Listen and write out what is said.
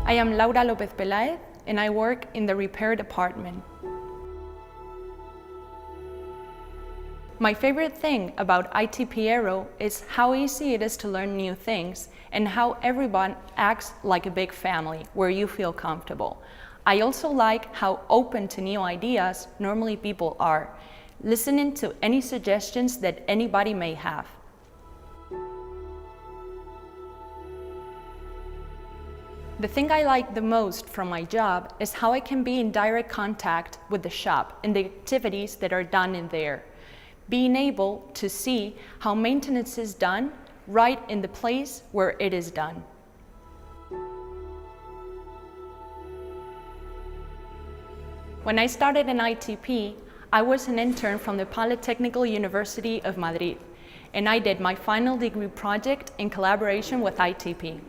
I am Laura López Peláez, and I work in the repair department. My favorite thing about ITP Aero is how easy it is to learn new things and how everyone acts like a big family where you feel comfortable. I also like how open to new ideas normally people are, listening to any suggestions that anybody may have. The thing I like the most from my job is how I can be in direct contact with the shop and the activities that are done in there. Being able to see how maintenance is done right in the place where it is done. When I started in ITP, I was an intern from the Polytechnical University of Madrid, and I did my final degree project in collaboration with ITP.